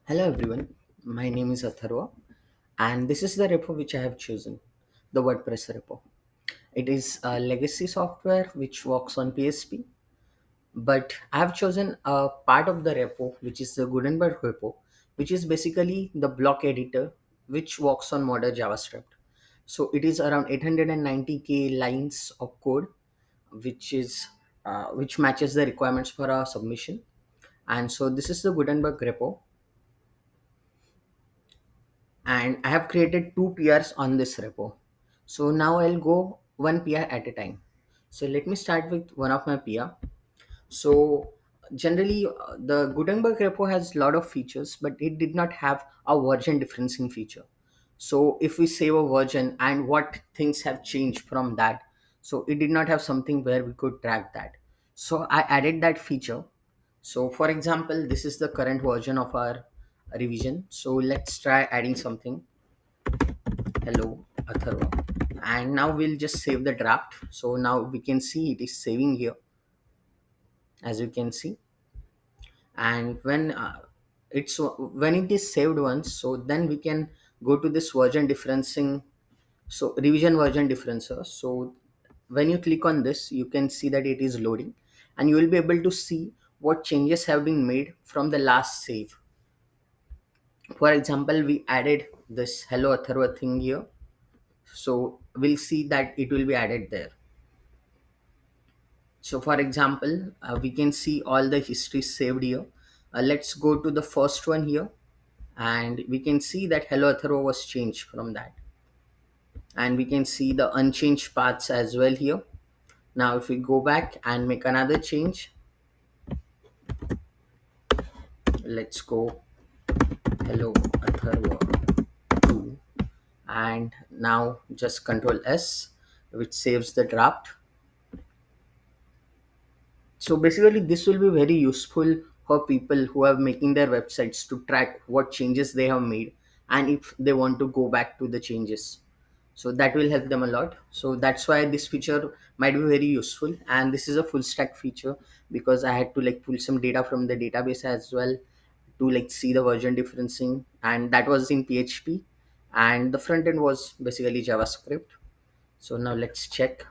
Hello everyone, my name is Atharva and this is the repo which I have chosen, the WordPress repo. It is a legacy software which works on PSP, but I have chosen a part of the repo which is the Gutenberg repo, which is basically the block editor which works on modern JavaScript. So it is around 890k lines of code which matches the requirements for our submission. And so this is the Gutenberg repo, and I have created two PRs on this repo. So now I'll go one PR at a time. So let me start with one of my PR. So generally, the Gutenberg repo has a lot of features, but it did not have a version differencing feature. So if we save a version and what things have changed from that, so it did not have something where we could track that. So I added that feature. So for example, this is the current version of our revision. So let's try adding something. Hello, Atharva. And now we'll just save the draft. So now we can see it is saving here, as you can see. And when it is saved once, so then we can go to this version differencing. So revision version differencer. So when you click on this, you can see that it is loading, and you will be able to see what changes have been made from the last save. For example, we added this hello Atharva thing here, so we'll see that it will be added there. So for example, we can see all the history saved here. Let's go to the first one here, and we can see that hello Atharva was changed from that, and we can see the unchanged paths as well here. Now if we go back and make another change, let's go hello Atharva 2, and now just control S, which saves the draft. So basically this will be very useful for people who are making their websites to track what changes they have made, and if they want to go back to the changes, so that will help them a lot. So that's why this feature might be very useful, and this is a full stack feature because I had to like pull some data from the database as well to like see the version differencing, and that was in PHP, and the front end was basically JavaScript. So now let's check.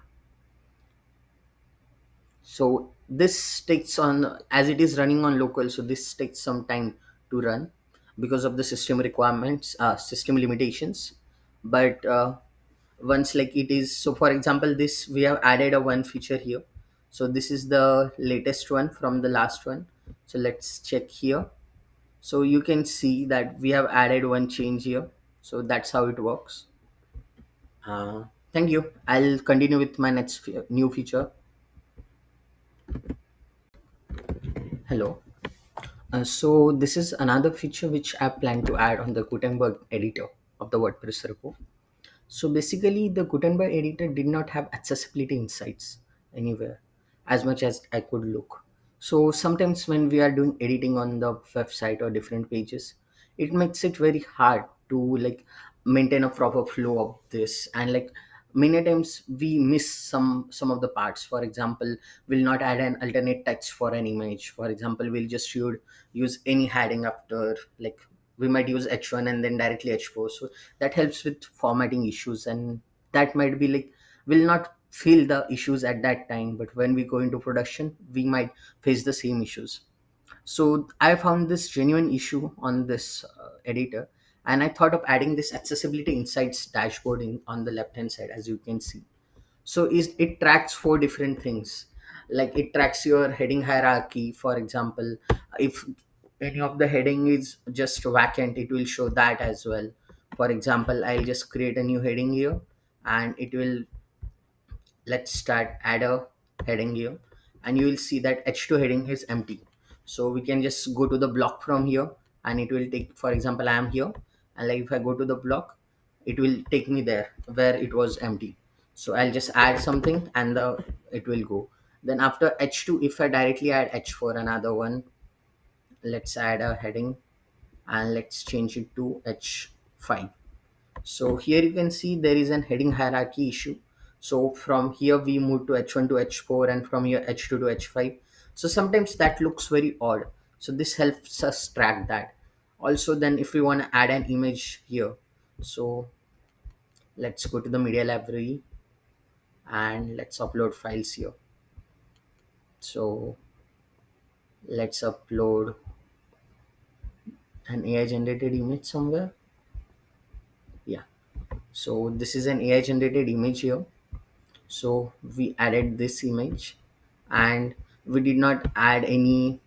So this takes on, as it is running on local, so this takes some time to run because of the system requirements, system limitations. But once like it is, so for example, this we have added a one feature here. So this is the latest one from the last one. So let's check here. So you can see that we have added one change here. So that's how it works. Thank you. I'll continue with my next new feature. Hello. So this is another feature which I plan to add on the Gutenberg editor of the WordPress repo. So basically, the Gutenberg editor did not have accessibility insights anywhere as much as I could look. So sometimes when we are doing editing on the website or different pages, it makes it very hard to like maintain a proper flow of this, and like many times we miss some of the parts. For example, we'll not add an alternate text for an image. For example, we'll just should use any heading after, like we might use H1 and then directly H4. So that helps with formatting issues, and that might be like will not feel the issues at that time, but when we go into production we might face the same issues. So I found this genuine issue on this editor, and I thought of adding this accessibility insights dashboard in on the left hand side, as you can see. So is it tracks four different things, like it tracks your heading hierarchy. For example, if any of the heading is just vacant, it will show that as well. For example, I'll just create a new heading here, and it will, let's start add a heading here, and you will see that h2 heading is empty. So we can just go to the block from here, and it will take, for example, I am here, and like if I go to the block, it will take me there where it was empty. So I'll just add something, and it will go. Then after h2, if I directly add h4, another one, let's add a heading, and let's change it to h5. So here you can see there is an heading hierarchy issue. So from here we move to h1 to h4, and from here h2 to h5. So sometimes that looks very odd. So this helps us track that. Also, then if we want to add an image here, so let's go to the media library and let's upload files here. So let's upload an AI generated image somewhere. Yeah, so this is an AI generated image here. So we added this image, and we did not add any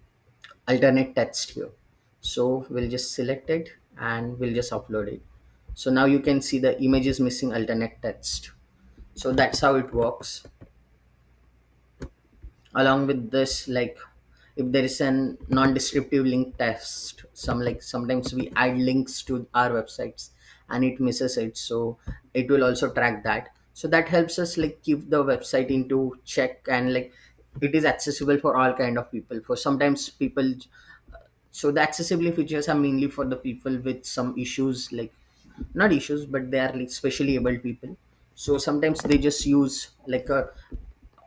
alternate text here. So we'll just select it and we'll just upload it. So now you can see the image is missing alternate text. So that's how it works. Along with this, like, if there is an non-descriptive link test, sometimes we add links to our websites and it misses it, so it will also track that. So that helps us like keep the website into check, and like it is accessible for all kind of people. For sometimes people, so the accessibility features are mainly for the people with some issues, like not issues, but they are like specially able people. So sometimes they just use like a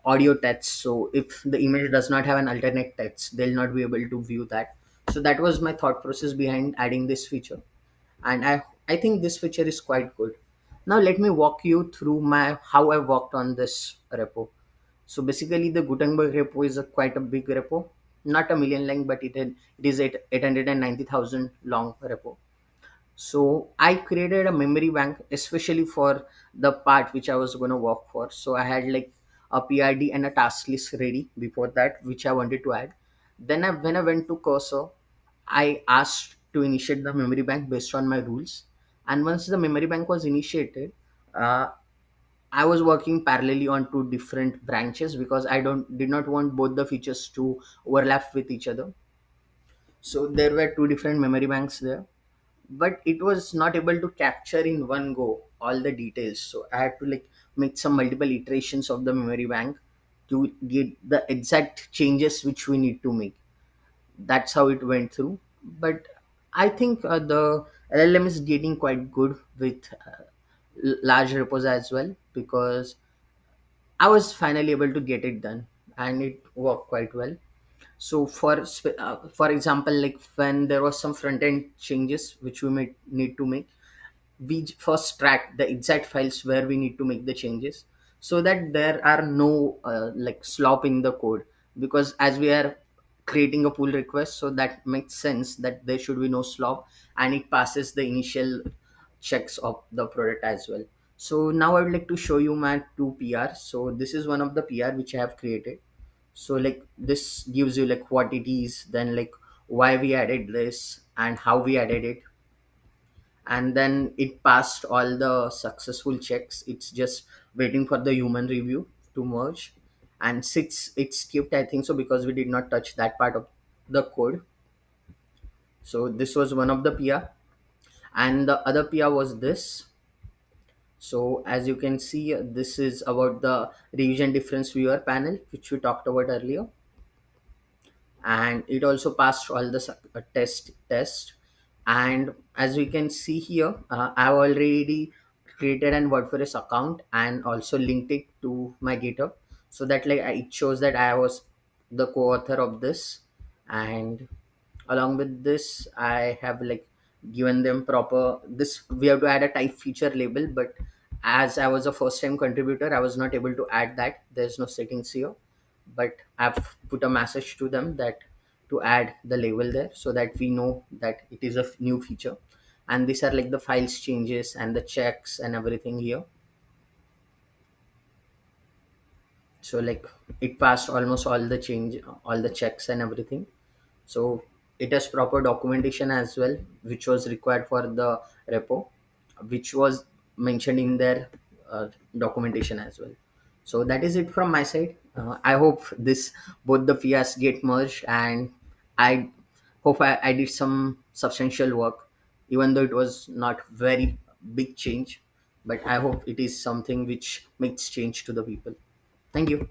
audio text, so if the image does not have an alternate text, they'll not be able to view that. So that was my thought process behind adding this feature, and I think this feature is quite good. Now let me walk you through my how I worked on this repo. So basically the Gutenberg repo is a quite a big repo, not a million line, but it is 890,000 long repo. So I created a memory bank especially for the part which I was going to work for. So I had like a PRD and a task list ready before that, which I wanted to add. Then when I went to cursor, I asked to initiate the memory bank based on my rules. And once the memory bank was initiated, uh, I was working parallelly on two different branches because I don't did not want both the features to overlap with each other. So there were two different memory banks there, but it was not able to capture in one go all the details, so I had to like make some multiple iterations of the memory bank to get the exact changes which we need to make. That's how it went through. But I think the LLM is getting quite good with large repos as well, because I was finally able to get it done and it worked quite well. So for example, like when there was some front end changes which we might need to make, we first track the exact files where we need to make the changes, so that there are no like slop in the code. Because as we are creating a pull request, so that makes sense that there should be no slop, and it passes the initial checks of the product as well. So now I would like to show you my two PR. So this is one of the PR which I have created. So like this gives you like what it is, then like why we added this and how we added it, and then it passed all the successful checks. It's just waiting for the human review to merge. And six, it skipped, I think so, because we did not touch that part of the code. So this was one of the PR, and the other PR was this. So as you can see, this is about the revision difference viewer panel which we talked about earlier, and it also passed all the test. And as we can see here, I've already created an WordPress account and also linked it to my GitHub, so that like it shows that I was the co-author of this. And along with this, I have like given them proper this, we have to add a type feature label, but as I was a first time contributor, I was not able to add that. There's no settings here, but I've put a message to them that to add the label there, so that we know that it is a new feature. And these are like the files changes and the checks and everything here. So like it passed almost all the change, all the checks and everything. So it has proper documentation as well, which was required for the repo, which was mentioned in their documentation as well. So that is it from my side. I hope this both the PRs get merged, and I hope I did some substantial work, even though it was not very big change. But I hope it is something which makes change to the people. Thank you.